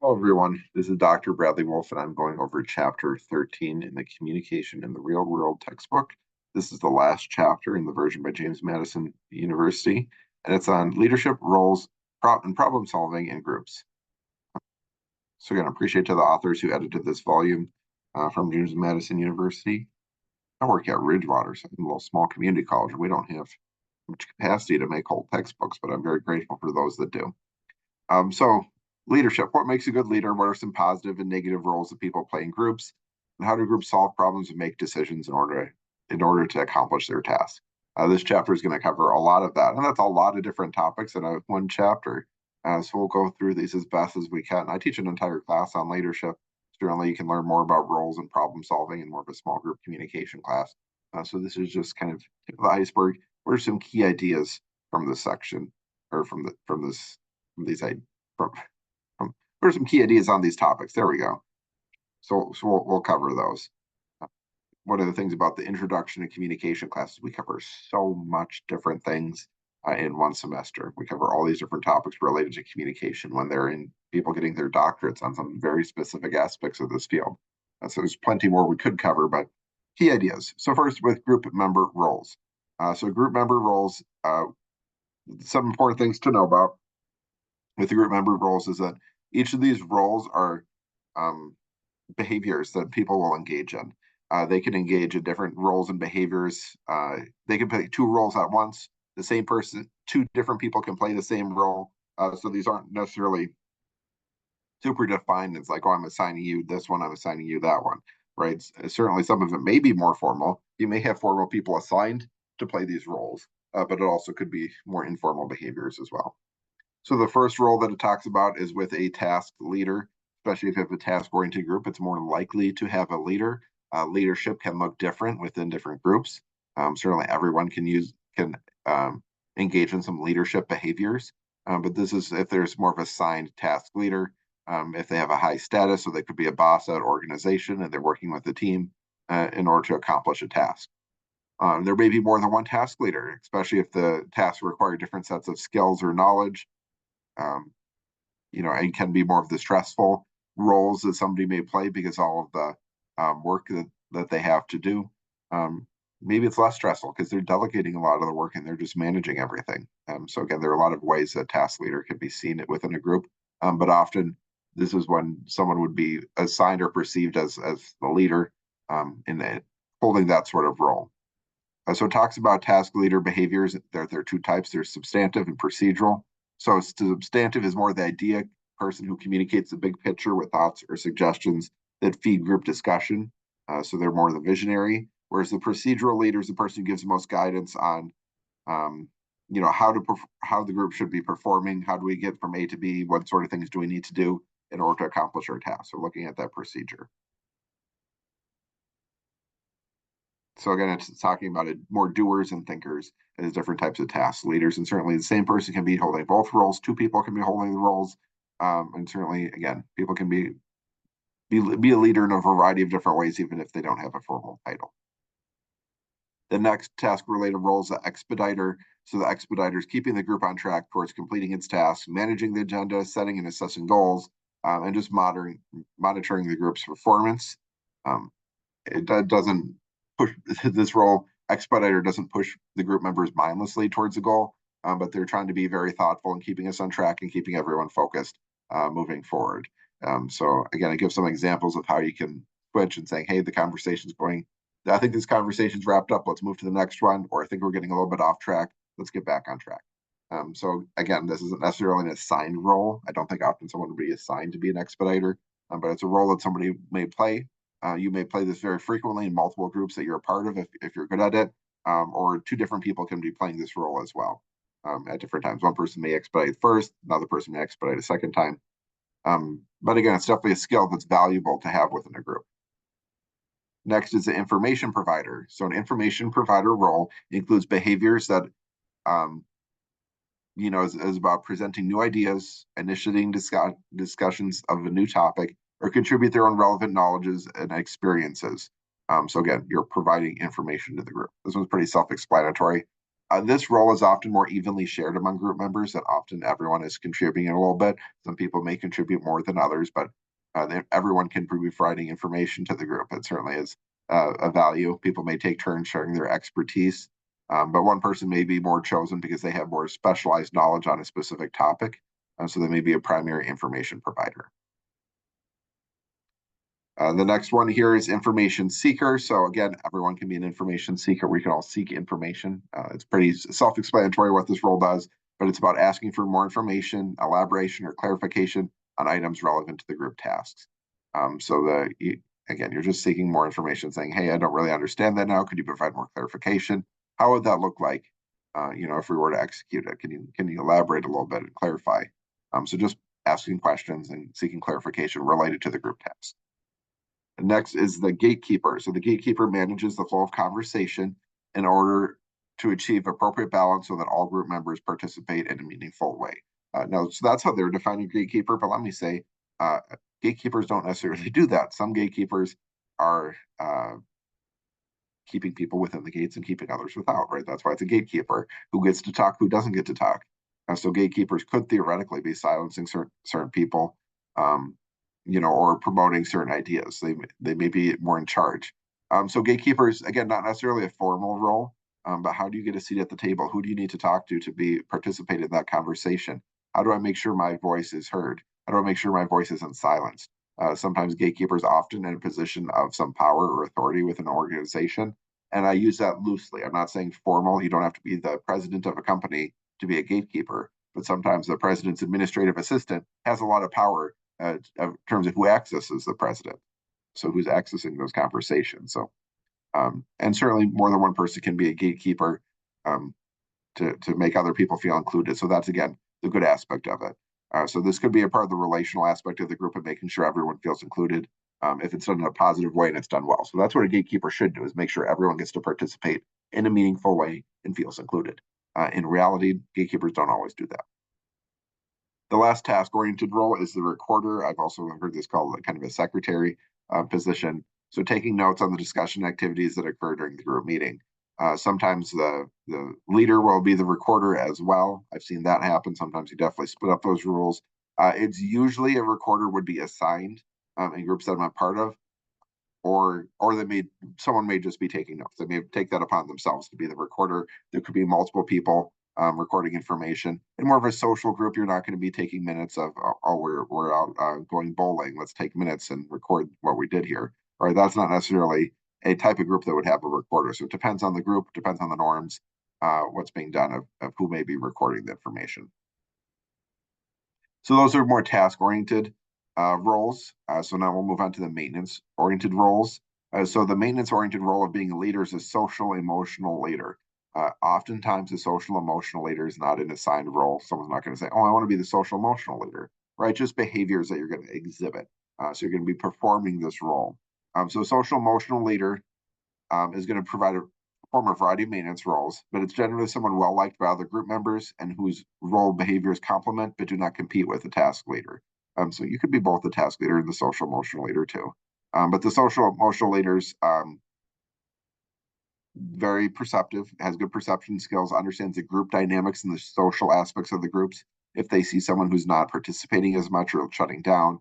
Hello, everyone. This is Dr. Bradley Wolfe, and I'm going over chapter 13 in the Communication in the Real World textbook. This is the last chapter in the version by James Madison University, and it's on leadership, roles, and problem solving in groups. So again, I appreciate to the authors who edited this volume from James Madison University. I work at Ridgewater, so a little small community college. We don't have much capacity to make whole textbooks, but I'm very grateful for those that do. So leadership, what makes a good leader? What are some positive and negative roles that people play in groups? And how do groups solve problems and make decisions in order to accomplish their task? This chapter is going to cover a lot of that. And that's a lot of different topics in one chapter. So we'll go through these as best as we can. I teach an entire class on leadership. Certainly you can learn more about roles and problem solving in more of a small group communication class. So this is just kind of tip of the iceberg. What are some key ideas from this section or from these what are some key ideas on these topics? There we go. So we'll cover those. One of the things about the introduction to communication classes, we cover so much different things in one semester. We cover all these different topics related to communication when they're in people getting their doctorates on some very specific aspects of this field. So there's plenty more we could cover, but key ideas. So first with group member roles. So group member roles, some important things to know about with the group member roles is that each of these roles are behaviors that people will engage in. They can engage in different roles and behaviors. They can play two roles at once. The same person, two different people can play the same role. So these aren't necessarily super defined. It's like, oh, I'm assigning you this one, I'm assigning you that one, right? Certainly some of it may be more formal. You may have formal people assigned to play these roles, but it also could be more informal behaviors as well. So the first role that it talks about is with a task leader, especially if you have a task-oriented group, it's more likely to have a leader. Leadership can look different within different groups. Certainly everyone can engage in some leadership behaviors, but this is if there's more of a assigned task leader, if they have a high status, so they could be a boss at organization and they're working with the team in order to accomplish a task. There may be more than one task leader, especially if the tasks require different sets of skills or knowledge. And can be more of the stressful roles that somebody may play because all of the work that they have to do. Maybe it's less stressful because they're delegating a lot of the work and they're just managing everything. So again, there are a lot of ways that task leader can be seen within a group, but often this is when someone would be assigned or perceived as the leader in holding that sort of role. So it talks about task leader behaviors. There are two types. There's substantive and procedural. So substantive is more the idea person who communicates the big picture with thoughts or suggestions that feed group discussion. So they're more the visionary, whereas the procedural leader is the person who gives the most guidance on, how the group should be performing. How do we get from A to B? What sort of things do we need to do in order to accomplish our task? So looking at that procedure. So again, it's talking about it more doers and thinkers as different types of task leaders. And certainly the same person can be holding both roles. Two people can be holding the roles. And certainly, again, people can be a leader in a variety of different ways, even if they don't have a formal title. The next task-related role is the expediter. So the expediter is keeping the group on track towards completing its tasks, managing the agenda, setting and assessing goals, and just monitoring the group's performance. It doesn't push this role. Expediter doesn't push the group members mindlessly towards the goal, but they're trying to be very thoughtful and keeping us on track and keeping everyone focused moving forward. So again, it gives some examples of how you can switch and saying, hey, the conversation's going, I think this conversation's wrapped up. Let's move to the next one. Or I think we're getting a little bit off track. Let's get back on track. So again, this isn't necessarily an assigned role. I don't think often someone would be assigned to be an expediter, but it's a role that somebody may play. You may play this very frequently in multiple groups that you're a part of if you're good at it, or two different people can be playing this role as well at different times. One person may expedite first, another person may expedite a second time. But again, it's definitely a skill that's valuable to have within a group. Next is the information provider. So an information provider role includes behaviors that, is about presenting new ideas, initiating discussions of a new topic, or contribute their own relevant knowledges and experiences. So again, you're providing information to the group. This one's pretty self-explanatory. This role is often more evenly shared among group members, and often everyone is contributing a little bit. Some people may contribute more than others, but everyone can be providing information to the group. It certainly is a value. People may take turns sharing their expertise, but one person may be more chosen because they have more specialized knowledge on a specific topic. So they may be a primary information provider. The next one here is information seeker. So again, everyone can be an information seeker. We can all seek information. It's pretty self-explanatory what this role does, but it's about asking for more information, elaboration, or clarification on items relevant to the group tasks. Again, you're just seeking more information, saying, "Hey, I don't really understand that now. Could you provide more clarification? How would that look like? If we were to execute it, can you elaborate a little bit and clarify?" So just asking questions and seeking clarification related to the group task. Next is the gatekeeper. So the gatekeeper manages the flow of conversation in order to achieve appropriate balance so that all group members participate in a meaningful way. So that's how they're defining gatekeeper. But let me say, gatekeepers don't necessarily do that. Some gatekeepers are keeping people within the gates and keeping others without, right? That's why it's a gatekeeper. Who gets to talk, who doesn't get to talk. So gatekeepers could theoretically be silencing certain people, or promoting certain ideas. They may be more in charge. So gatekeepers, again, not necessarily a formal role, but how do you get a seat at the table? Who do you need to talk to participate in that conversation? How do I make sure my voice is heard? How do I make sure my voice isn't silenced? Sometimes gatekeepers often in a position of some power or authority within an organization. And I use that loosely. I'm not saying formal. You don't have to be the president of a company to be a gatekeeper, but sometimes the president's administrative assistant has a lot of power in terms of who accesses the president. So who's accessing those conversations. So, and certainly more than one person can be a gatekeeper to make other people feel included. So that's, again, the good aspect of it. So this could be a part of the relational aspect of the group of making sure everyone feels included if it's done in a positive way and it's done well. So that's what a gatekeeper should do, is make sure everyone gets to participate in a meaningful way and feels included. In reality, gatekeepers don't always do that. The last task-oriented role is the recorder. I've also heard this called kind of a secretary position. So taking notes on the discussion activities that occur during the group meeting. Sometimes the leader will be the recorder as well. I've seen that happen. Sometimes you definitely split up those roles. It's usually a recorder would be assigned in groups that I'm a part of, or someone may just be taking notes. They may take that upon themselves to be the recorder. There could be multiple people recording information. In more of a social group, you're not going to be taking minutes of, we're out going bowling. Let's take minutes and record what we did here. Right? That's not necessarily a type of group that would have a recorder. So it depends on the group, depends on the norms, what's being done of who may be recording the information. So those are more task-oriented roles. So now we'll move on to the maintenance-oriented roles. So the maintenance-oriented role of being a leader is a social emotional leader. Oftentimes the social emotional leader is not an assigned role. Someone's not going to say, "Oh, I want to be the social emotional leader," right? Just behaviors that you're going to exhibit. So you're going to be performing this role. So social emotional leader is going to perform a variety of maintenance roles, but it's generally someone well liked by other group members and whose role behaviors complement but do not compete with the task leader. So you could be both the task leader and the social emotional leader too. But the social emotional leaders very perceptive, has good perception skills, understands the group dynamics and the social aspects of the groups. If they see someone who's not participating as much or shutting down,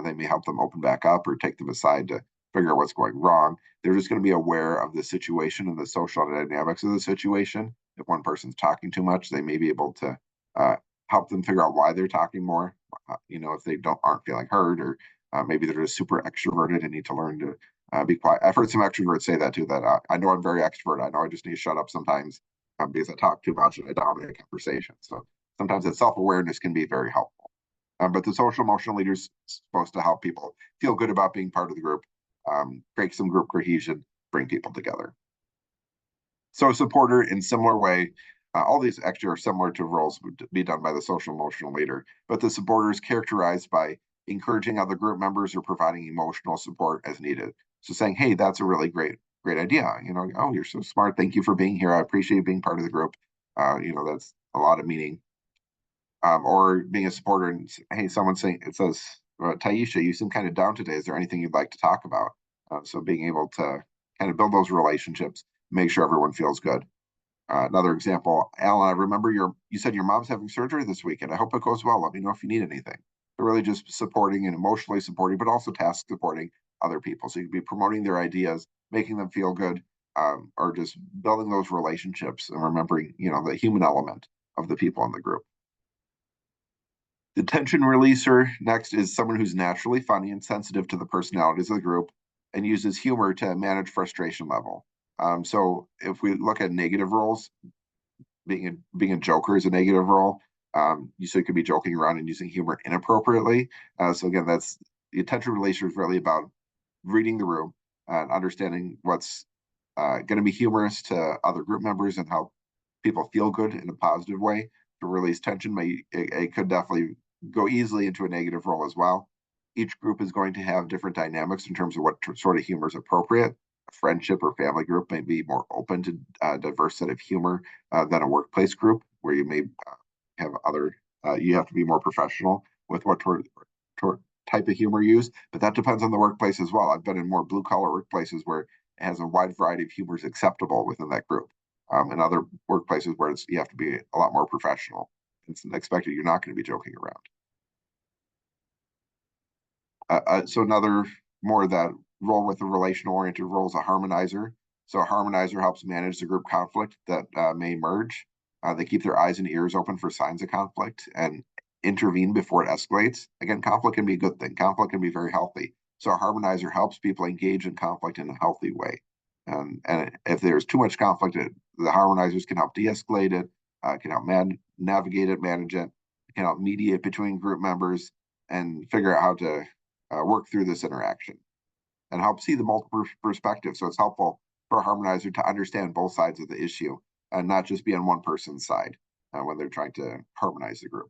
they may help them open back up or take them aside to figure out what's going wrong. They're just going to be aware of the situation and the social dynamics of the situation. If one person's talking too much, they may be able to help them figure out why they're talking more. If they aren't feeling heard, or maybe they're just super extroverted and need to learn to be quiet. I've heard some extroverts say that too, that I know I'm very extrovert. I know I just need to shut up sometimes because I talk too much and I dominate a conversation. So sometimes that self-awareness can be very helpful. But the social emotional leader is supposed to help people feel good about being part of the group, create some group cohesion, bring people together. So a supporter, in similar way, all these actually are similar to roles would be done by the social emotional leader, but the supporter is characterized by encouraging other group members or providing emotional support as needed. So saying, "Hey, that's a really great idea. Oh, you're so smart. Thank you for being here. I appreciate you being part of the group. That's a lot of meaning." Or being a supporter and, hey, someone saying, it says, "Taisha, you seem kind of down today. Is there anything you'd like to talk about?" So being able to kind of build those relationships, make sure everyone feels good. Another example, Alan, I remember you said your mom's having surgery this weekend. I hope it goes well. Let me know if you need anything. So really just supporting and emotionally supporting, but also task supporting other people. So you could be promoting their ideas, making them feel good, or just building those relationships and remembering, the human element of the people in the group. The tension releaser next is someone who's naturally funny and sensitive to the personalities of the group and uses humor to manage frustration level. So if we look at negative roles, being a joker is a negative role. You so you could be joking around and using humor inappropriately. So again, that's the attention relation is really about reading the room and understanding what's going to be humorous to other group members and how people feel good in a positive way to release tension. It could definitely go easily into a negative role as well. Each group is going to have different dynamics in terms of what sort of humor is appropriate. A friendship or family group may be more open to a diverse set of humor than a workplace group where you may have other, you have to be more professional with what type of humor used, but that depends on the workplace as well. I've been in more blue collar workplaces where it has a wide variety of humors acceptable within that group. In other workplaces where you have to be a lot more professional. It's expected you're not going to be joking around. So another more of that role with the relational oriented role is a harmonizer. So a harmonizer helps manage the group conflict that may emerge. They keep their eyes and ears open for signs of conflict and intervene before it escalates. Again, conflict can be a good thing. Conflict can be very healthy. So a harmonizer helps people engage in conflict in a healthy way. And if there's too much conflict, the harmonizers can help de-escalate it, can help navigate it, manage it, can help mediate between group members and figure out how to work through this interaction and help see the multiple perspectives. So it's helpful for a harmonizer to understand both sides of the issue and not just be on one person's side when they're trying to harmonize the group.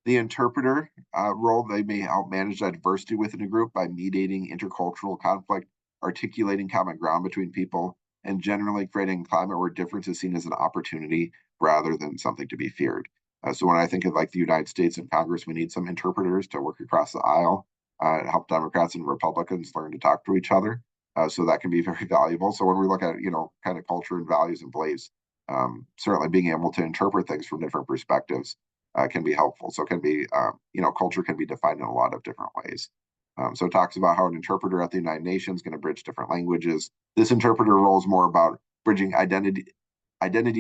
The interpreter role, they may help manage diversity within a group by mediating intercultural conflict, articulating common ground between people, and generally creating a climate where difference is seen as an opportunity rather than something to be feared. So when I think of like the United States and Congress, we need some interpreters to work across the aisle, help Democrats and Republicans learn to talk to each other. So that can be very valuable. So when we look at, kind of culture and values and beliefs, certainly being able to interpret things from different perspectives can be helpful. So it can be, culture can be defined in a lot of different ways. So it talks about how an interpreter at the United Nations is going to bridge different languages. This interpreter role is more about bridging identity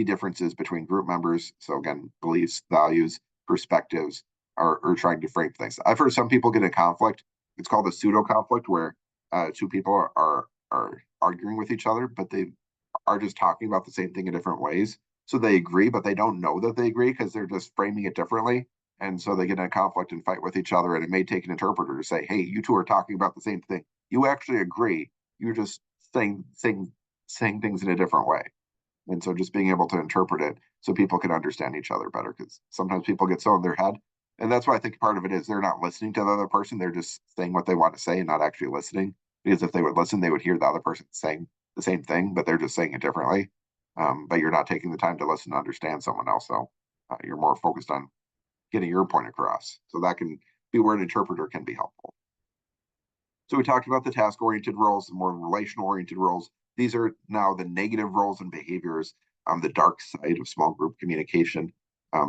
differences between group members. So again, beliefs, values, perspectives, or trying to frame things. I've heard some people get in conflict. It's called a pseudo conflict, where two people are arguing with each other, but they are just talking about the same thing in different ways. So they agree, but they don't know that they agree because they're just framing it differently. And so they get in a conflict and fight with each other. And it may take an interpreter to say, hey, you two are talking about the same thing. You actually agree. You're just saying things in a different way. And so just being able to interpret it so people can understand each other better, because sometimes people get so in their head. And that's why I think part of it is they're not listening to the other person. They're just saying what they want to say and not actually listening. Because if they would listen, they would hear the other person saying the same thing, but they're just saying it differently. But you're not taking the time to listen to understand someone else. So you're more focused on getting your point across. So that can be where an interpreter can be helpful. So we talked about the task-oriented roles, the more relational-oriented roles. These are now the negative roles and behaviors, the dark side of small group communication.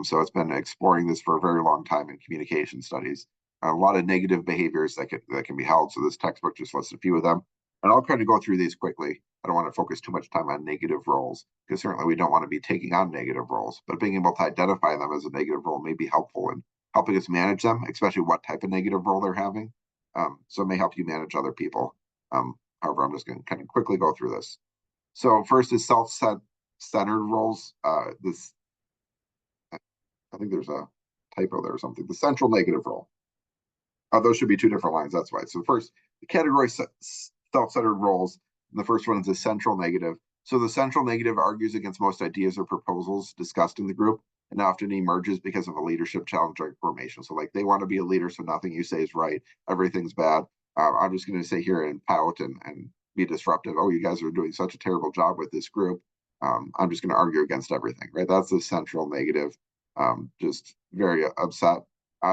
So it's been exploring this for a very long time in communication studies. A lot of negative behaviors that can be held. So this textbook just lists a few of them. And I'll kind of go through these quickly. I don't want to focus too much time on negative roles, because certainly we don't want to be taking on negative roles, but being able to identify them as a negative role may be helpful in helping us manage them, especially what type of negative role they're having. So it may help you manage other people. However, I'm just going to kind of quickly go through this. So first is self-centered roles. I think there's a typo there or something. The central negative role. Those should be two different lines. That's why. So first, the category self-centered roles. And the first one is the central negative. So the central negative argues against most ideas or proposals discussed in the group, and often emerges because of a leadership challenge or formation. So like they want to be a leader, so nothing you say is right. Everything's bad. I'm just going to sit here and pout and be disruptive. Oh, you guys are doing such a terrible job with this group. I'm just going to argue against everything, right? That's the central negative. Just very upset.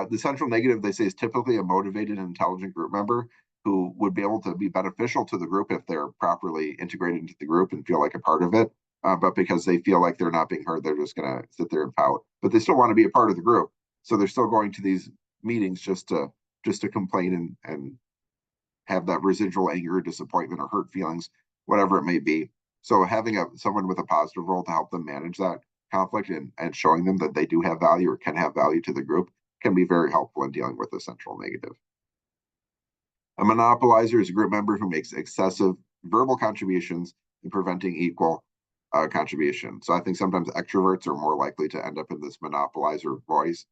The central negative, they say, is typically a motivated and intelligent group member who would be able to be beneficial to the group if they're properly integrated into the group and feel like a part of it. but because they feel like they're not being heard, they're just going to sit there and pout. But they still want to be a part of the group, so they're still going to these meetings just to complain and have that residual anger, disappointment, or hurt feelings, whatever it may be. So having someone with a positive role to help them manage that conflict and showing them that they do have value or can have value to the group can be very helpful in dealing with the central negative. A monopolizer is a group member who makes excessive verbal contributions and preventing equal contribution. So I think sometimes extroverts are more likely to end up in this monopolizer voice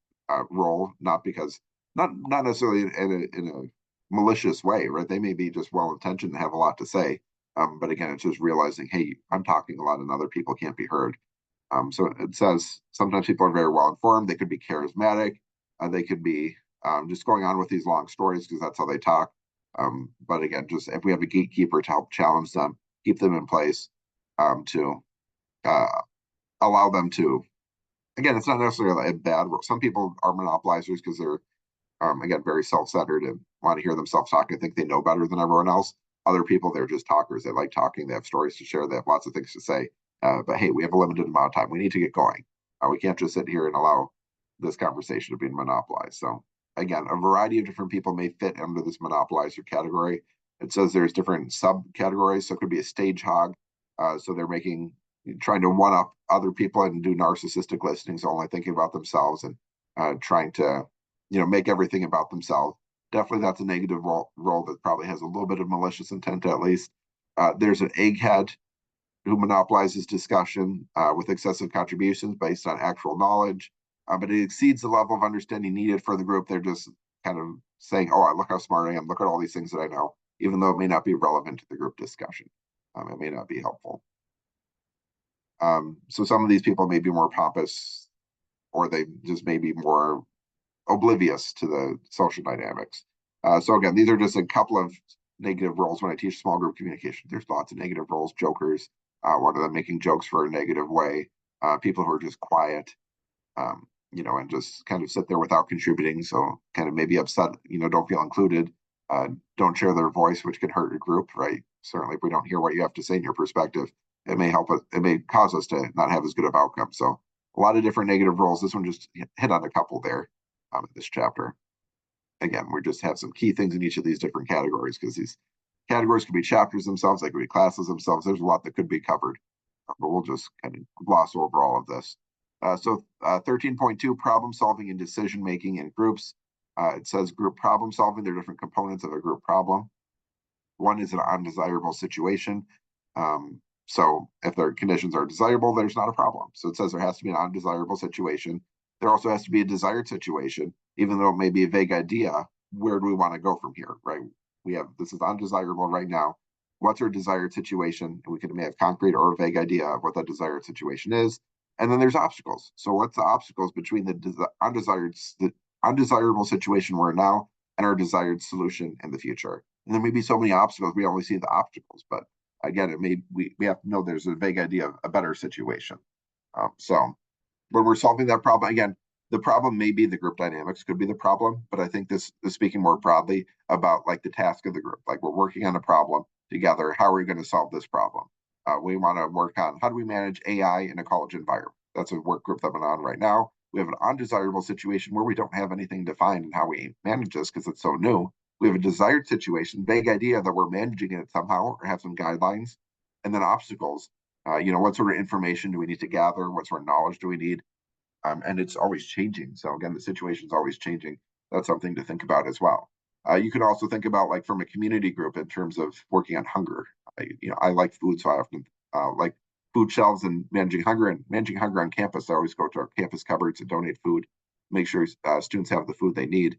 role, not necessarily in a malicious way, right? They may be just well intentioned and have a lot to say, but again, it's just realizing, hey, I'm talking a lot, and other people can't be heard. So it says sometimes people are very well informed. They could be charismatic. They could be just going on with these long stories because that's how they talk. But again, just if we have a gatekeeper to help challenge them, keep them in place, to uh, allow them to, again, it's not necessarily a bad role. Some people are monopolizers because they're, again, very self-centered and want to hear themselves talk and think they know better than everyone else. Other people, they're just talkers. They like talking. They have stories to share. They have lots of things to say. But hey, we have a limited amount of time. We need to get going. We can't just sit here and allow this conversation to be monopolized. So again, a variety of different people may fit under this monopolizer category. It says there's different subcategories. So it could be a stage hog. So they're trying to one up other people and do narcissistic listings, only thinking about themselves and trying to, make everything about themselves. Definitely that's a negative role that probably has a little bit of malicious intent at least. There's an egghead who monopolizes discussion with excessive contributions based on actual knowledge, but it exceeds the level of understanding needed for the group. They're just kind of saying, oh, look how smart I am. Look at all these things that I know, even though it may not be relevant to the group discussion. It may not be helpful. So some of these people may be more pompous, or they just may be more oblivious to the social dynamics. So again, these are just a couple of negative roles when I teach small group communication. There's lots of negative roles, jokers, one of them making jokes for a negative way, people who are just quiet, and just kind of sit there without contributing. So kind of maybe upset, don't feel included, don't share their voice, which can hurt your group, right? Certainly if we don't hear what you have to say in your perspective, it may cause us to not have as good of outcome. So a lot of different negative roles. This one just hit on a couple there in this chapter. Again, we just have some key things in each of these different categories because these categories could be chapters themselves, they could be classes themselves. There's a lot that could be covered, but we'll just kind of gloss over all of this. So 13.2, problem solving and decision making in groups. It says group problem solving. There are different components of a group problem. One is an undesirable situation. So if their conditions are desirable, there's not a problem. So it says there has to be an undesirable situation. There also has to be a desired situation, even though it may be a vague idea. Where do we want to go from here, right? This is undesirable right now. What's our desired situation? And we may have concrete or a vague idea of what that desired situation is. And then there's obstacles. So what's the obstacles between the undesirable situation we're in now and our desired solution in the future? And there may be so many obstacles, we only see the obstacles, but again, we have to know there's a vague idea of a better situation. So when we're solving that problem, again, the problem may be the group dynamics could be the problem, but I think this is speaking more broadly about like the task of the group. Like we're working on a problem together. How are we going to solve this problem? We want to work on how do we manage AI in a college environment. That's a work group that I'm on right now. We have an undesirable situation where we don't have anything defined in how we manage this because it's so new. We have a desired situation, vague idea that we're managing it somehow or have some guidelines, and then obstacles. What sort of information do we need to gather? What sort of knowledge do we need? And it's always changing. So again, the situation's always changing. That's something to think about as well. You can also think about like from a community group in terms of working on hunger. I like food, so I often like food shelves and managing hunger on campus. I always go to our campus cupboards and donate food, make sure students have the food they need.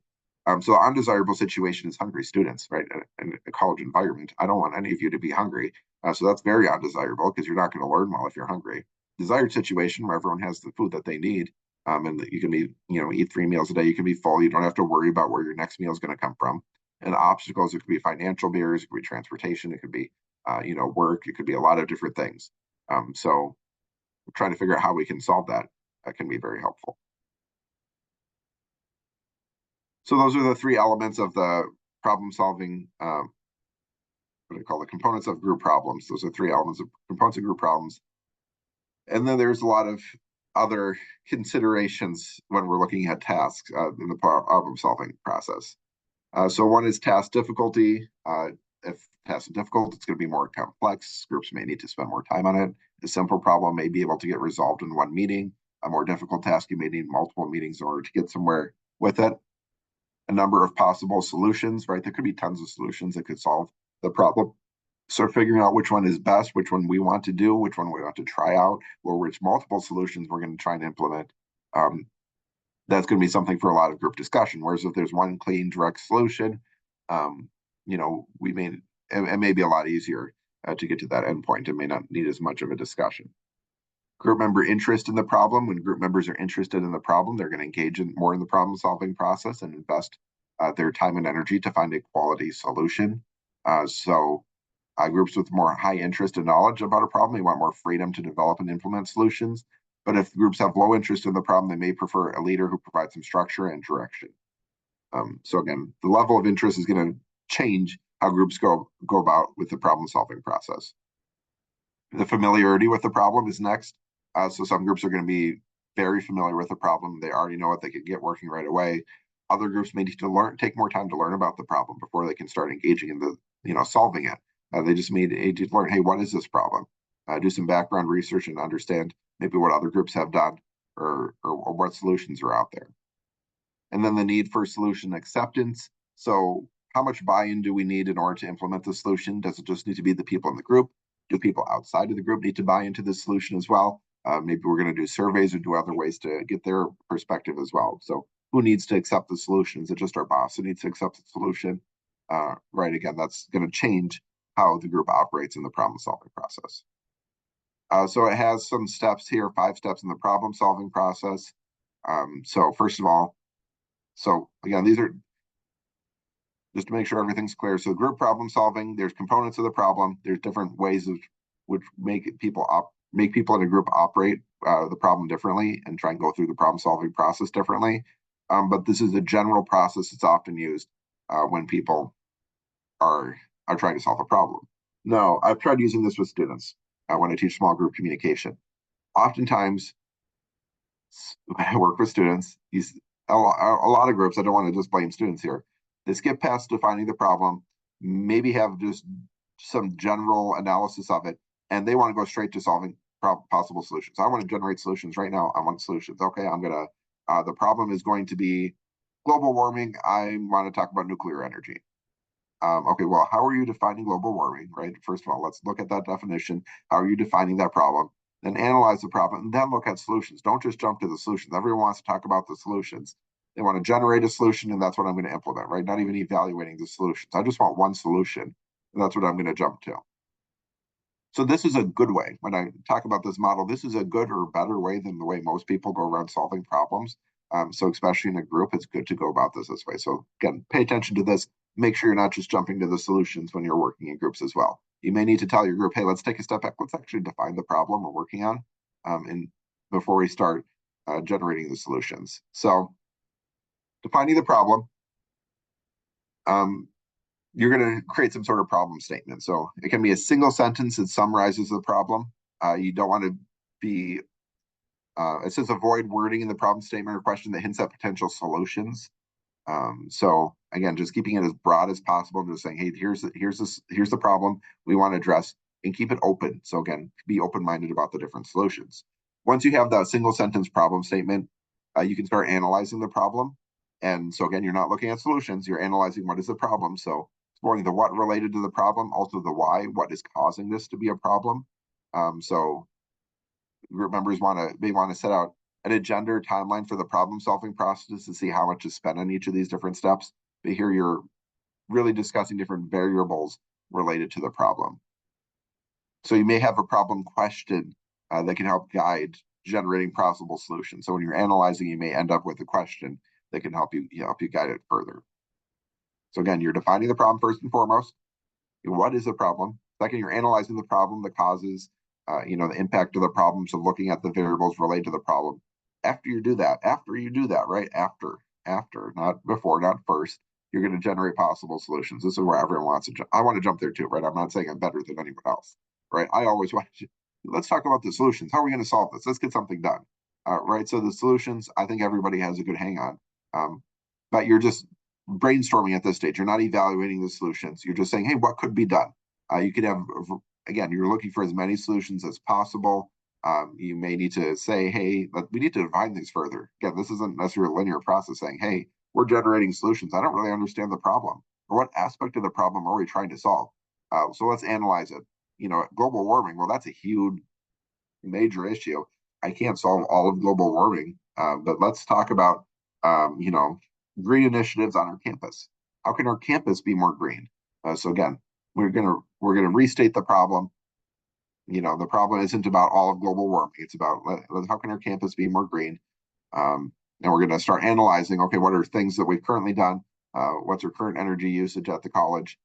So the undesirable situation is hungry students, right? In a college environment, I don't want any of you to be hungry. So that's very undesirable because you're not going to learn well if you're hungry. Desired situation where everyone has the food that they need, and that you can be, eat 3 meals a day. You can be full. You don't have to worry about where your next meal is going to come from. And obstacles, it could be financial barriers, it could be transportation, it could be, work, it could be a lot of different things. So trying to figure out how we can solve that can be very helpful. So those are the 3 elements of the problem solving, what do you call the components of group problems. Those are 3 elements of components of group problems. And then there's a lot of other considerations when we're looking at tasks in the problem solving process. So one is task difficulty. If task is difficult, it's going to be more complex. Groups may need to spend more time on it. A simple problem may be able to get resolved in one meeting. A more difficult task, you may need multiple meetings in order to get somewhere with it. A number of possible solutions, right? There could be tons of solutions that could solve the problem. So figuring out which one is best, which one we want to do, which one we want to try out, or which multiple solutions we're going to try and implement. That's going to be something for a lot of group discussion. Whereas if there's one clean, direct solution, it may be a lot easier to get to that endpoint. It may not need as much of a discussion. Group member interest in the problem. When group members are interested in the problem, they're going to engage more in the problem solving process and invest their time and energy to find a quality solution. So groups with more high interest and knowledge about a problem, they want more freedom to develop and implement solutions. But if groups have low interest in the problem, they may prefer a leader who provides some structure and direction. So again, the level of interest is going to change how groups go about with the problem solving process. The familiarity with the problem is next. So some groups are going to be very familiar with the problem. They already know it. They can get working right away. Other groups may need to take more time to learn about the problem before they can start engaging in solving it. They just need to learn, hey, what is this problem? Do some background research and understand maybe what other groups have done or what solutions are out there. And then the need for solution acceptance. So how much buy-in do we need in order to implement the solution? Does it just need to be the people in the group? Do people outside of the group need to buy into the solution as well? Maybe we're going to do surveys or do other ways to get their perspective as well. So who needs to accept the solution? Is it just our boss who needs to accept the solution? Right, again, that's going to change how the group operates in the problem solving process. So it has some steps here, 5 steps in the problem solving process. So first of all, so again, these are just to make sure everything's clear. So group problem solving, there's components of the problem. There's different ways of which make people in a group operate the problem differently and try and go through the problem solving process differently. But this is a general process that's often used when people are trying to solve a problem. No, I've tried using this with students when I teach small group communication. Oftentimes, when I work with students, a lot of groups, I don't want to just blame students here, they skip past defining the problem, maybe have just some general analysis of it, and they want to go straight to solving possible solutions. I want to generate solutions right now. I want solutions. Okay, the problem is going to be global warming. I want to talk about nuclear energy. Okay, well, how are you defining global warming, right? First of all, let's look at that definition. How are you defining that problem? Then analyze the problem and then look at solutions. Don't just jump to the solutions. Everyone wants to talk about the solutions. They want to generate a solution and that's what I'm going to implement, right? Not even evaluating the solutions. I just want one solution and that's what I'm going to jump to. So this is a good way. When I talk about this model, this is a good or better way than the way most people go around solving problems. So especially in a group, it's good to go about this way. So again, pay attention to this. Make sure you're not just jumping to the solutions when you're working in groups as well. You may need to tell your group, hey, let's take a step back. Let's actually define the problem we're working on and before we start generating the solutions. So defining the problem, you're going to create some sort of problem statement. So it can be a single sentence that summarizes the problem. You don't want to be, it says avoid wording in the problem statement or question that hints at potential solutions. So again, just keeping it as broad as possible and just saying, hey, here's the problem we want to address and keep it open. So again, be open-minded about the different solutions. Once you have that single sentence problem statement, you can start analyzing the problem. And so again, you're not looking at solutions, you're analyzing what is the problem. So exploring the what related to the problem, also the why, what is causing this to be a problem. So group members may want to set out an agenda or timeline for the problem solving process to see how much is spent on each of these different steps. But here you're really discussing different variables related to the problem. So you may have a problem question that can help guide generating possible solutions. So when you're analyzing, you may end up with a question that can help you guide it further. So again, you're defining the problem first and foremost. What is the problem? Second, you're analyzing the problem, the causes, the impact of the problem. So looking at the variables related to the problem. After you do that, right? After, not before, not first, you're going to generate possible solutions. This is where everyone wants to jump. I want to jump there too, right? I'm not saying I'm better than anyone else, right? I always want to let's talk about the solutions. How are we going to solve this? Let's get something done. Right. So the solutions, I think everybody has a good hang on. But you're just brainstorming at this stage. You're not evaluating the solutions. You're just saying, hey, what could be done? You could have, again, you're looking for as many solutions as possible. You may need to say, hey, we need to define these further. Again, this isn't necessarily a linear process saying, hey, we're generating solutions. I don't really understand the problem, or what aspect of the problem are we trying to solve? So let's analyze it. Global warming, well, that's a huge, major issue. I can't solve all of global warming, but let's talk about, green initiatives on our campus. How can our campus be more green? So again, we're gonna restate the problem. The problem isn't about all of global warming. It's about how can our campus be more green? And we're going to start analyzing, okay, what are things that we've currently done? What's our current energy usage at the college?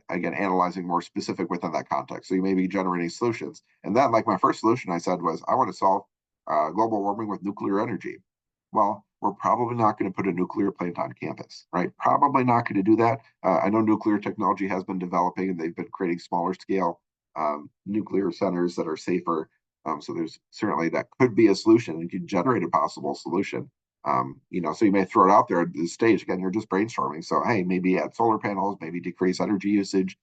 Again, analyzing more specific within that context. So you may be generating solutions. And then, like my first solution I said was, I want to solve global warming with nuclear energy. Well, we're probably not going to put a nuclear plant on campus, right? Probably not going to do that. I know nuclear technology has been developing and they've been creating smaller scale nuclear centers that are safer. So there's certainly that could be a solution and could generate a possible solution. So you may throw it out there at this stage. Again, you're just brainstorming. So, hey, maybe add solar panels, maybe decrease energy usage,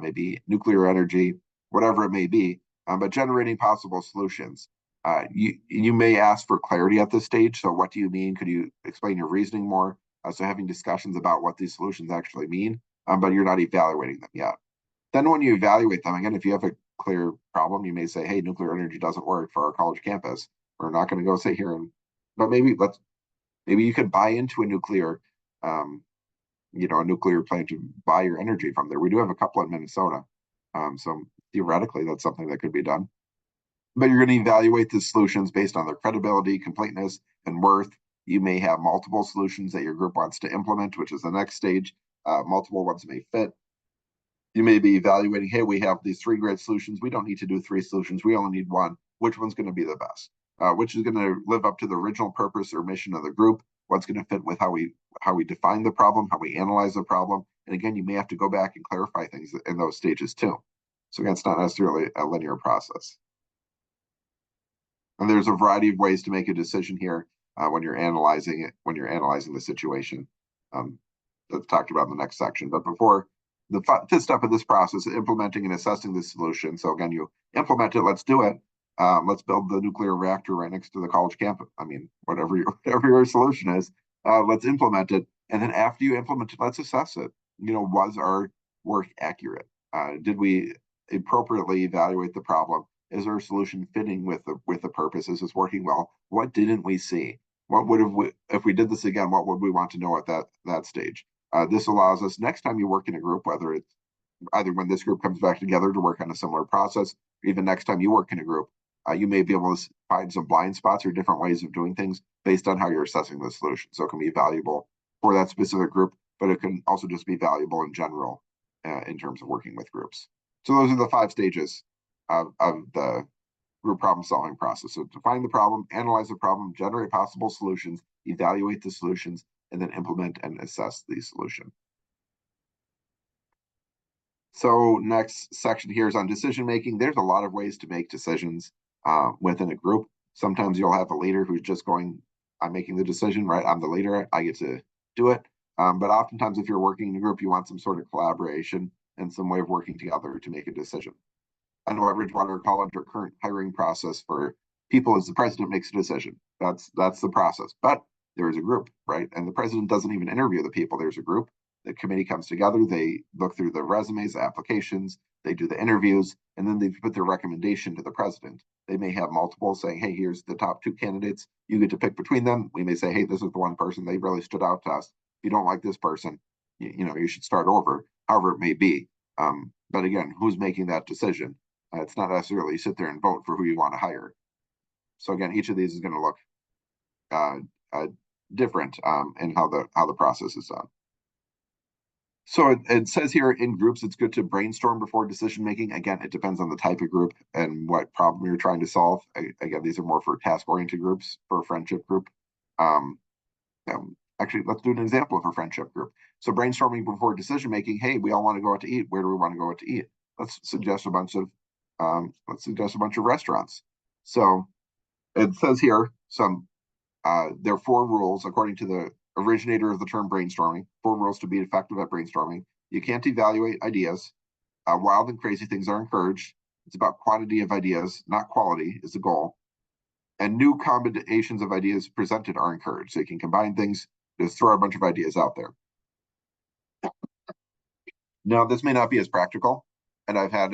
maybe nuclear energy, whatever it may be, but generating possible solutions. You may ask for clarity at this stage. So what do you mean? Could you explain your reasoning more? So having discussions about what these solutions actually mean, but you're not evaluating them yet. Then when you evaluate them, again, if you have a clear problem, you may say, hey, nuclear energy doesn't work for our college campus. We're not going to go sit here but maybe you could buy into a nuclear plant to buy your energy from there. We do have a couple in Minnesota. So theoretically, that's something that could be done. But you're going to evaluate the solutions based on their credibility, completeness, and worth. You may have multiple solutions that your group wants to implement, which is the next stage. Multiple ones may fit. You may be evaluating, hey, we have these 3 great solutions. We don't need to do 3 solutions. We only need 1. Which one's going to be the best? Which is going to live up to the original purpose or mission of the group? What's going to fit with how we define the problem, how we analyze the problem? And again, you may have to go back and clarify things in those stages too. So again, it's not necessarily a linear process. And there's a variety of ways to make a decision here when you're analyzing it, when you're analyzing the situation. That's talked about in the next section. But before the 5th step of this process, implementing and assessing the solution. So again, you implement it. Let's do it. Let's build the nuclear reactor right next to the college campus. I mean, whatever your solution is, let's implement it. And then after you implement it, let's assess it. Was our work accurate? Did we appropriately evaluate the problem? Is our solution fitting with the purpose? Is this working well? What didn't we see? What would have we, if we did this again? What would we want to know at that stage? This allows us next time you work in a group, whether it's either when this group comes back together to work on a similar process, or even next time you work in a group, you may be able to find some blind spots or different ways of doing things based on how you're assessing the solution. So it can be valuable for that specific group, but it can also just be valuable in general in terms of working with groups. So those are the 5 stages of the group problem solving process. So define the problem, analyze the problem, generate possible solutions, evaluate the solutions, and then implement and assess the solution. So next section here is on decision making. There's a lot of ways to make decisions within a group. Sometimes you'll have a leader who's just going, I'm making the decision, right? I'm the leader, I get to do it. But oftentimes if you're working in a group, you want some sort of collaboration and some way of working together to make a decision. I know at Ridgewater College, our current hiring process for people is the president makes a decision. That's the process. But there is a group, right? And the president doesn't even interview the people. There's a group. The committee comes together. They look through the resumes, the applications. They do the interviews, and then they put their recommendation to the president. They may have multiple saying, hey, here's the top 2 candidates. You get to pick between them. We may say, hey, this is the one person. They really stood out to us. If you don't like this person, you should start over, however it may be. But again, who's making that decision? It's not necessarily sit there and vote for who you want to hire. So again, each of these is going to look different in how the process is done. So it says here in groups, it's good to brainstorm before decision making. Again, it depends on the type of group and what problem you're trying to solve. Again, these are more for task-oriented groups, for a friendship group. Actually, let's do an example of a friendship group. So brainstorming before decision making, hey, we all want to go out to eat. Where do we want to go out to eat? Let's suggest a bunch of let's suggest a bunch of restaurants. So it says here there are 4 rules according to the originator of the term brainstorming. 4 rules to be effective at brainstorming. You can't evaluate ideas. Wild and crazy things are encouraged. It's about quantity of ideas, not quality, is the goal. And new combinations of ideas presented are encouraged. So you can combine things, just throw a bunch of ideas out there. Now, this may not be as practical, and I've had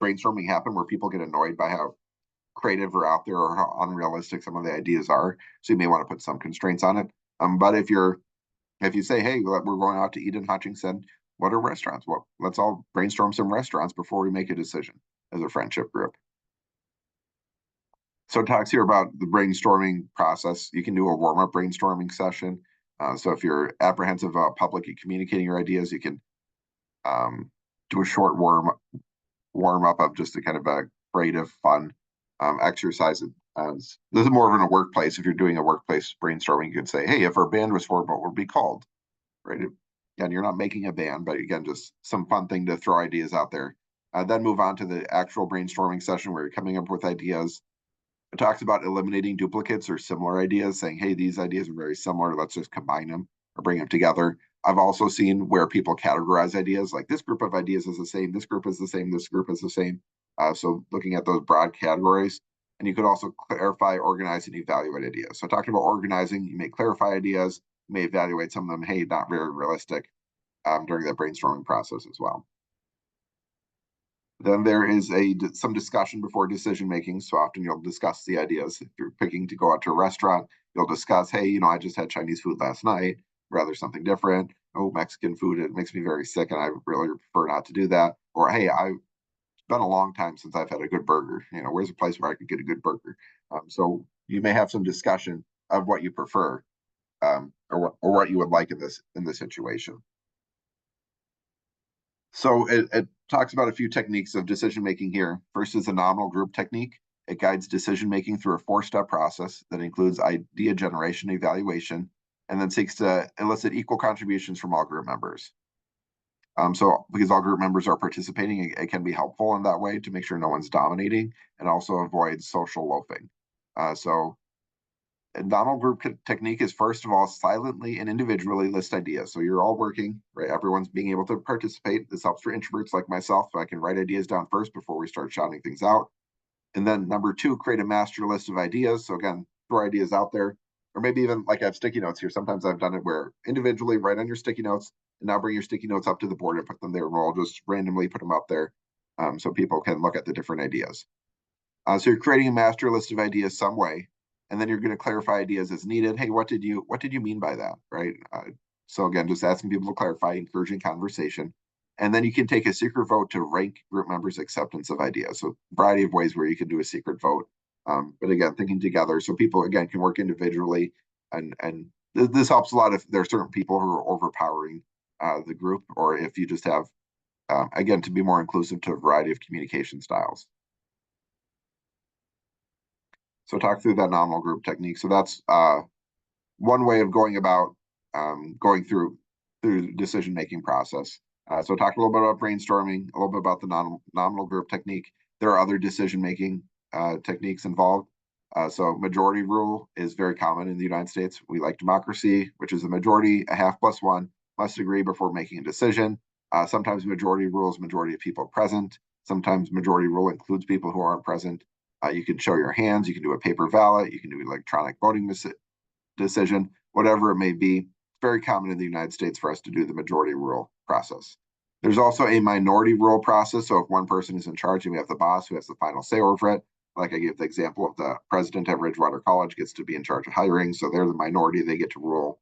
brainstorming happen where people get annoyed by how creative or out there or how unrealistic some of the ideas are. So you may want to put some constraints on it. But if you say, hey, we're going out to eat in Hutchinson, what are restaurants? Well, let's all brainstorm some restaurants before we make a decision as a friendship group. So it talks here about the brainstorming process. You can do a warm-up brainstorming session. So if you're apprehensive about publicly communicating your ideas, you can do a short warm up of just a kind of a creative, fun exercise. This is more of in a workplace. If you're doing a workplace brainstorming, you could say, hey, if our band was formed, what would it be called? Right? Again, you're not making a band, but again, just some fun thing to throw ideas out there. Then move on to the actual brainstorming session where you're coming up with ideas. It talks about eliminating duplicates or similar ideas, saying, hey, these ideas are very similar. Let's just combine them or bring them together. I've also seen where people categorize ideas, like this group of ideas is the same, this group is the same, this group is the same. So looking at those broad categories. And you could also clarify, organize, and evaluate ideas. So talking about organizing, you may clarify ideas, you may evaluate some of them, hey, not very realistic during the brainstorming process as well. Then there is some discussion before decision making. So often you'll discuss the ideas. If you're picking to go out to a restaurant, you'll discuss, hey, I just had Chinese food last night, rather something different. Oh, Mexican food, it makes me very sick and I really prefer not to do that. Or, hey, I've been a long time since I've had a good burger. Where's a place where I could get a good burger? So you may have some discussion of what you prefer or what you would like in this situation. So it talks about a few techniques of decision making here. First is the nominal group technique. It guides decision making through a 4-step process that includes idea generation, evaluation, and then seeks to elicit equal contributions from all group members. So because all group members are participating, it can be helpful in that way to make sure no one's dominating and also avoid social loafing. So a nominal group technique is, first of all, silently and individually list ideas. So you're all working, right? Everyone's being able to participate. This helps for introverts like myself. So I can write ideas down first before we start shouting things out. And then number 2, create a master list of ideas. So again, throw ideas out there, or maybe even like I have sticky notes here. Sometimes I've done it where individually write on your sticky notes and now bring your sticky notes up to the board and put them there. And we'll just randomly put them up there so people can look at the different ideas. So you're creating a master list of ideas some way, and then you're going to clarify ideas as needed. Hey, what did you mean by that, right? So again, just asking people to clarify, encouraging conversation. And then you can take a secret vote to rank group members' acceptance of ideas. So a variety of ways where you can do a secret vote. But again, thinking together so people, again, can work individually. And this helps a lot if there are certain people who are overpowering the group, or if you just have, again, to be more inclusive to a variety of communication styles. So talk through that nominal group technique. So that's one way of going about going through decision-making process. So talk a little bit about brainstorming, a little bit about the nominal group technique. There are other decision-making techniques involved. So majority rule is very common in the United States. We like democracy, which is a majority, a half plus one, must agree before making a decision. Sometimes majority rule is majority of people present. Sometimes majority rule includes people who aren't present. You can show your hands. You can do a paper ballot. You can do electronic voting decision, whatever it may be. It's very common in the United States for us to do the majority rule process. There's also a minority rule process. So if one person is in charge and we have the boss who has the final say over it, like I gave the example of the president at Ridgewater College gets to be in charge of hiring. So they're the minority, they get to rule.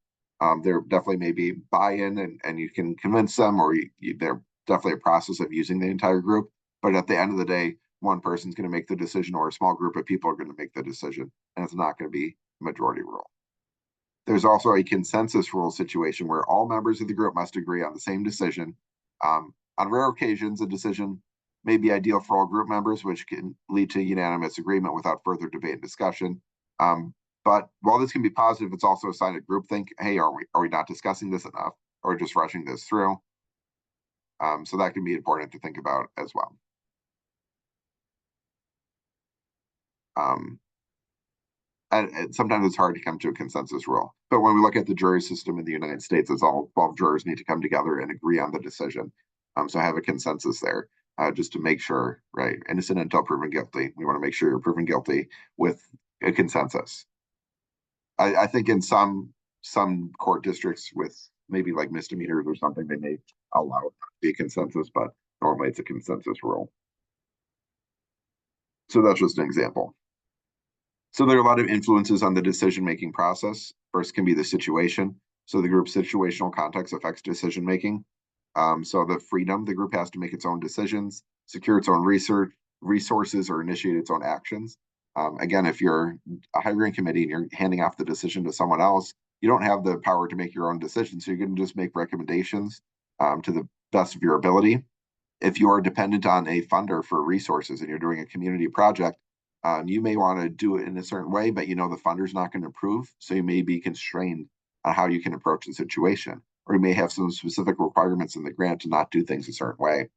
There definitely may be buy-in and you can convince them, or they're definitely a process of using the entire group. But at the end of the day, one person's going to make the decision, or a small group of people are going to make the decision, and it's not going to be majority rule. There's also a consensus rule situation where all members of the group must agree on the same decision. On rare occasions, a decision may be ideal for all group members, which can lead to unanimous agreement without further debate and discussion. But while this can be positive, it's also a sign of groupthink. Hey, are we not discussing this enough, or just rushing this through? So that can be important to think about as well. And sometimes it's hard to come to a consensus rule. But when we look at the jury system in the United States, it's all 12 jurors need to come together and agree on the decision. So have a consensus there, just to make sure, right? Innocent until proven guilty. We want to make sure you're proven guilty with a consensus. I think in some court districts with maybe like misdemeanors or something, they may allow it to be a consensus, but normally it's a consensus rule. So that's just an example. So there are a lot of influences on the decision-making process. First can be the situation. So the group's situational context affects decision-making. So the freedom, the group has to make its own decisions, secure its own resources, or initiate its own actions. Again, if you're a hiring committee and you're handing off the decision to someone else, you don't have the power to make your own decisions. So you're going to just make recommendations to the best of your ability. If you are dependent on a funder for resources and you're doing a community project, you may want to do it in a certain way, but you know the funder's not going to approve, so you may be constrained on how you can approach the situation, or you may have some specific requirements in the grant to not do things a certain way.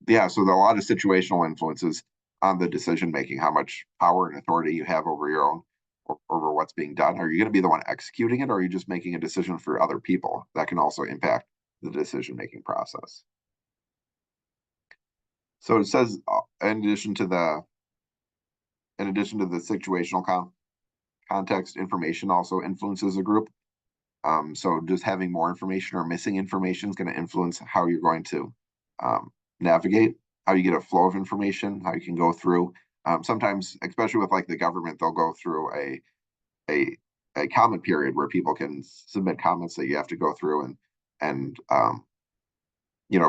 Yeah, so there are a lot of situational influences on the decision making, how much power and authority you have over your own, over what's being done. Are you going to be the one executing it, or are you just making a decision for other people? That can also impact the decision making process. So it says, in addition to the situational context, information also influences a group. So just having more information or missing information is going to influence how you're going to navigate, how you get a flow of information, how you can go through. Sometimes, especially with like the government, they'll go through a comment period where people can submit comments that you have to go through and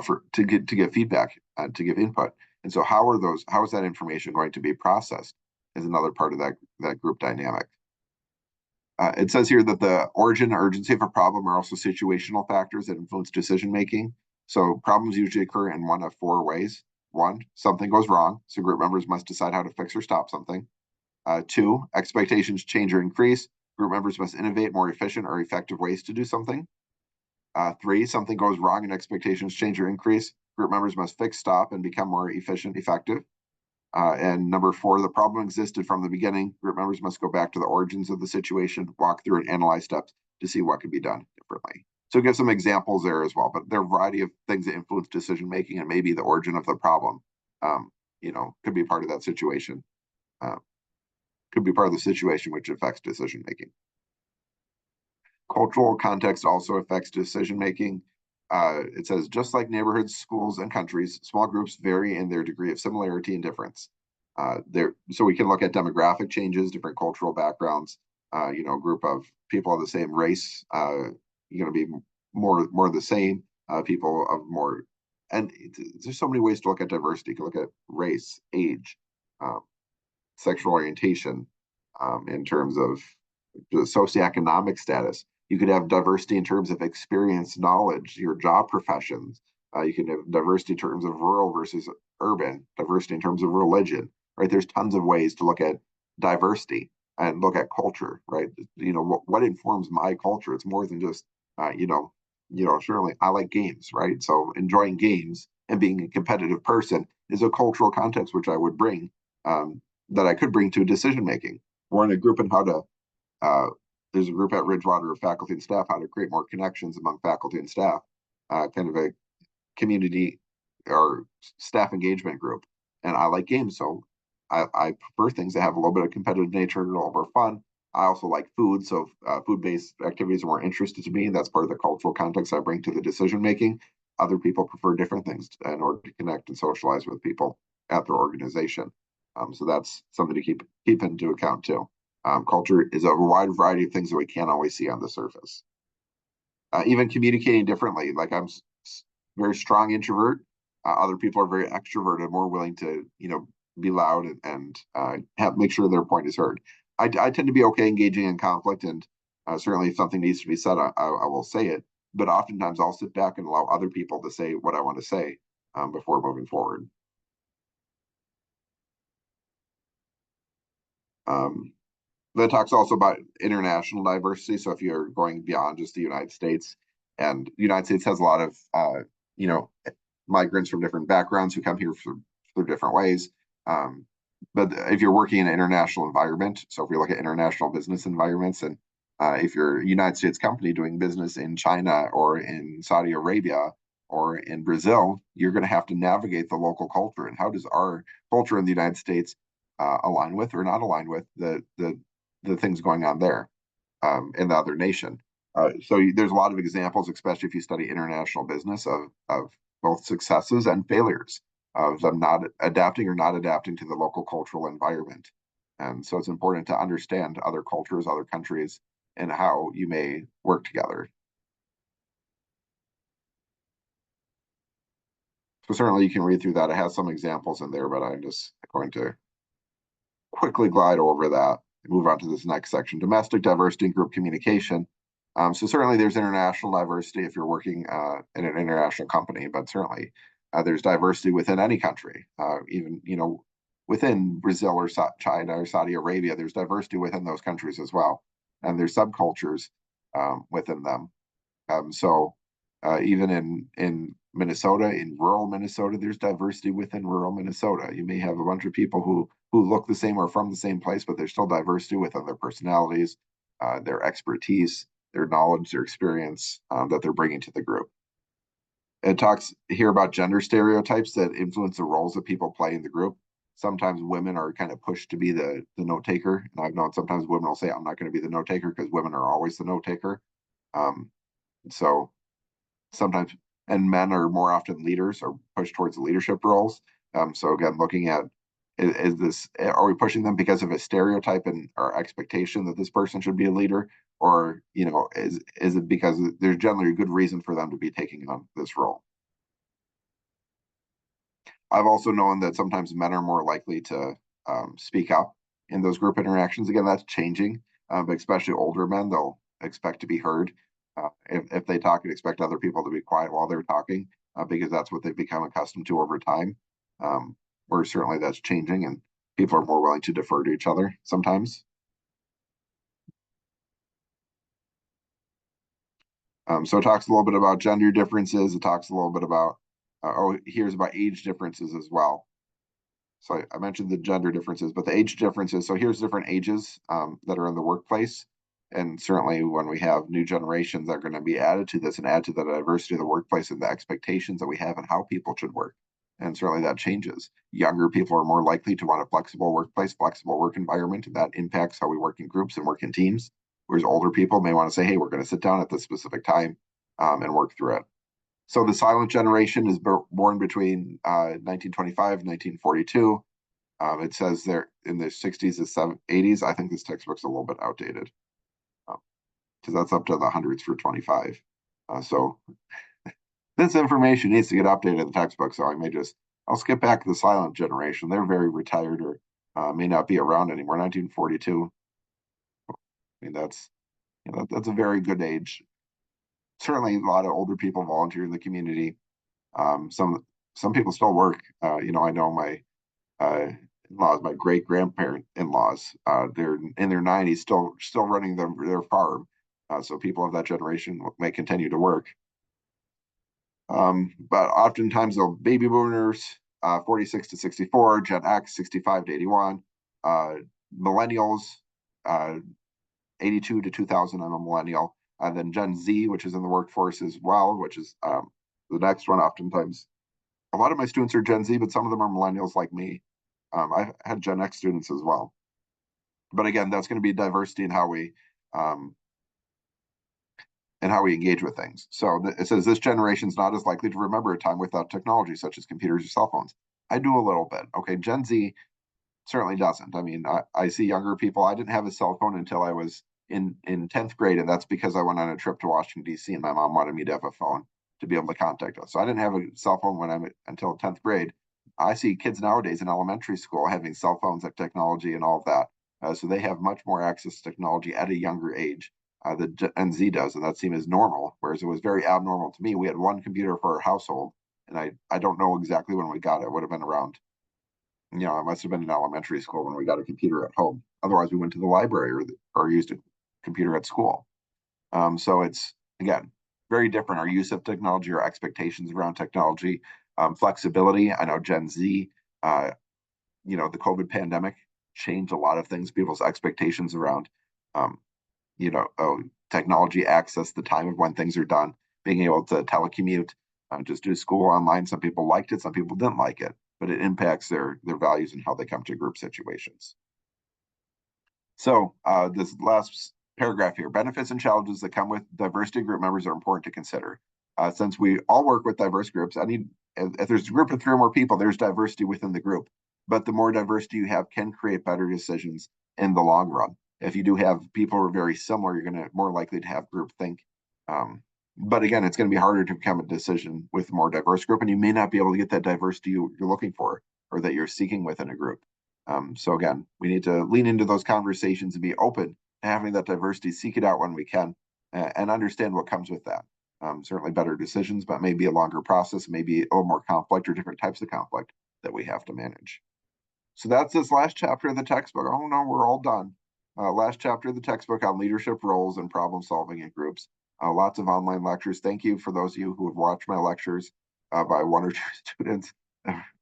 for to get feedback, to give input. And so how is that information going to be processed is another part of that group dynamic. It says here that the origin and urgency of a problem are also situational factors that influence decision making. So problems usually occur in one of four ways. One, something goes wrong, so group members must decide how to fix or stop something. Two, expectations change or increase. Group members must innovate more efficient or effective ways to do something. Three, something goes wrong and expectations change or increase. Group members must fix, stop, and become more efficient, effective. And number four, the problem existed from the beginning. Group members must go back to the origins of the situation, walk through and analyze steps to see what could be done differently. So give some examples there as well, but there are a variety of things that influence decision making, and maybe the origin of the problem, could be part of that situation. Could be part of the situation which affects decision making. Cultural context also affects decision making. It says, just like neighborhoods, schools, and countries, small groups vary in their degree of similarity and difference. So we can look at demographic changes, different cultural backgrounds. A group of people of the same race, you're going to be more the same. People of more, and there's so many ways to look at diversity. You can look at race, age, sexual orientation, in terms of the socioeconomic status. You could have diversity in terms of experience, knowledge, your job professions. You can have diversity in terms of rural versus urban, diversity in terms of religion, right? There's tons of ways to look at diversity and look at culture, right? What informs my culture? It's more than just, certainly I like games, right? So enjoying games and being a competitive person is a cultural context which I would bring, that I could bring to decision making. We're in a group on how to there's a group at Ridgewater of faculty and staff, how to create more connections among faculty and staff, kind of a community or staff engagement group. And I like games, so I prefer things that have a little bit of competitive nature, a little more fun. I also like food, so food-based activities are more interesting to me. That's part of the cultural context I bring to the decision making. Other people prefer different things in order to connect and socialize with people at their organization. So that's something to keep into account too. Culture is a wide variety of things that we can't always see on the surface. Even communicating differently, like I'm very strong introvert. Other people are very extroverted, more willing to, be loud and make sure their point is heard. I tend to be okay engaging in conflict, and certainly if something needs to be said, I will say it. But oftentimes I'll sit back and allow other people to say what I want to say before moving forward. That talks also about international diversity. So if you're going beyond just the United States, and the United States has a lot of, migrants from different backgrounds who come here for different ways. But if you're working in an international environment, so if we look at international business environments, and if you're a United States company doing business in China or in Saudi Arabia or in Brazil, you're going to have to navigate the local culture. And how does our culture in the United States align with or not align with the things going on there in the other nation? So there's a lot of examples, especially if you study international business, of both successes and failures of them not adapting or not adapting to the local cultural environment. And so it's important to understand other cultures, other countries, and how you may work together. So certainly you can read through that. It has some examples in there, but I'm just going to quickly glide over that and move on to this next section, domestic diversity and group communication. So certainly there's international diversity if you're working in an international company, but certainly there's diversity within any country, even, within Brazil or China or Saudi Arabia, there's diversity within those countries as well. And there's subcultures within them. So even in Minnesota, in rural Minnesota, there's diversity within rural Minnesota. You may have a bunch of people who look the same or from the same place, but there's still diversity within their personalities, their expertise, their knowledge, their experience that they're bringing to the group. It talks here about gender stereotypes that influence the roles that people play in the group. Sometimes women are kind of pushed to be the note taker. And I've known sometimes women will say, I'm not going to be the note taker because women are always the note taker. So sometimes, and men are more often leaders or pushed towards leadership roles. So again, looking at is this, are we pushing them because of a stereotype and our expectation that this person should be a leader, or is it because there's generally a good reason for them to be taking on this role? I've also known that sometimes men are more likely to speak up in those group interactions. Again, that's changing, but especially older men, they'll expect to be heard. If they talk and expect other people to be quiet while they're talking, because that's what they've become accustomed to over time. Where certainly that's changing, and people are more willing to defer to each other sometimes. So it talks a little bit about gender differences. It talks a little bit about, here's about age differences as well. So I mentioned the gender differences, but the age differences. So here's different ages that are in the workplace. And certainly when we have new generations that are going to be added to this and add to the diversity of the workplace and the expectations that we have and how people should work. And certainly that changes. Younger people are more likely to want a flexible workplace, flexible work environment, and that impacts how we work in groups and work in teams. Whereas older people may want to say, hey, we're going to sit down at this specific time and work through it. So the silent generation is born between 1925 and 1942. It says there in the 60s and 80s. I think this textbook's a little bit outdated because that's up to the hundreds for 25. So this information needs to get updated in the textbook. So I'll skip back to the silent generation. They're very retired or may not be around anymore. 1942. I mean, that's a very good age. Certainly, a lot of older people volunteer in the community. Some people still work. I know my in-laws, my great grandparent in-laws, they're in their 90s, still running their farm. So people of that generation may continue to work. But oftentimes they'll baby boomers, 46 to 64, Gen X, 65 to 81, millennials, 82 to 2000, I'm a millennial. And then Gen Z, which is in the workforce as well, which is the next one. Oftentimes, a lot of my students are Gen Z, but some of them are millennials like me. I've had Gen X students as well. But again, that's going to be diversity in how we engage with things. So it says this generation is not as likely to remember a time without technology, such as computers or cell phones. I do a little bit. Okay, Gen Z certainly doesn't. I mean, I see younger people. I didn't have a cell phone until I was in 10th grade, and that's because I went on a trip to Washington, D.C., and my mom wanted me to have a phone to be able to contact us. So I didn't have a cell phone until 10th grade. I see kids nowadays in elementary school having cell phones and technology and all of that. So they have much more access to technology at a younger age than Gen Z does, and that seemed as normal, whereas it was very abnormal to me. We had one computer for our household, and I don't know exactly when we got it. It would have been around, I must have been in elementary school when we got a computer at home. Otherwise, we went to the library or used a computer at school. So it's, again, very different. Our use of technology, our expectations around technology, flexibility. I know Gen Z the COVID pandemic changed a lot of things, people's expectations around, um, technology access, the time of when things are done, being able to telecommute, just do school online. Some people liked it, some people didn't like it, but it impacts their values and how they come to group situations. So this last paragraph here, benefits and challenges that come with diversity group members are important to consider. Since we all work with diverse groups, if there's a group of 3 or more people, there's diversity within the group. But the more diversity you have can create better decisions in the long run. If you do have people who are very similar, you're going to more likely to have group think. But again, it's going to be harder to become a decision with a more diverse group, and you may not be able to get that diversity you're looking for or that you're seeking within a group. So again, we need to lean into those conversations and be open to having that diversity, seek it out when we can, and understand what comes with that. Certainly better decisions, but maybe a longer process, maybe a little more conflict or different types of conflict that we have to manage. So that's this last chapter of the textbook. Oh no, we're all done. Last chapter of the textbook on leadership roles and problem solving in groups. Lots of online lectures. Thank you for those of you who have watched my lectures by 1 or 2 students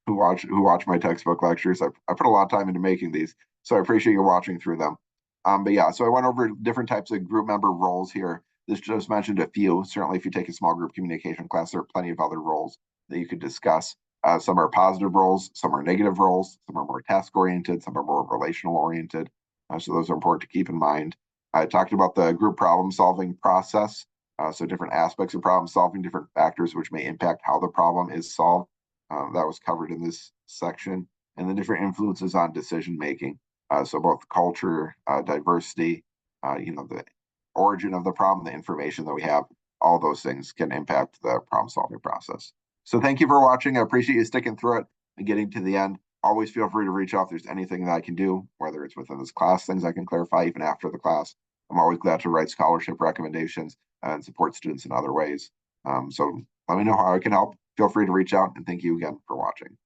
who watch my textbook lectures. I put a lot of time into making these, so I appreciate you watching through them. But yeah, so I went over different types of group member roles here. This just mentioned a few. Certainly, if you take a small group communication class, there are plenty of other roles that you could discuss. Some are positive roles, some are negative roles, some are more task oriented, some are more relational oriented. So those are important to keep in mind. I talked about the group problem solving process. So different aspects of problem solving, different factors which may impact how the problem is solved. That was covered in this section. And the different influences on decision making. So both culture, diversity, the origin of the problem, the information that we have, all those things can impact the problem solving process. So thank you for watching. I appreciate you sticking through it and getting to the end. Always feel free to reach out if there's anything that I can do, whether it's within this class, things I can clarify even after the class. I'm always glad to write scholarship recommendations and support students in other ways. So let me know how I can help. Feel free to reach out, and thank you again for watching.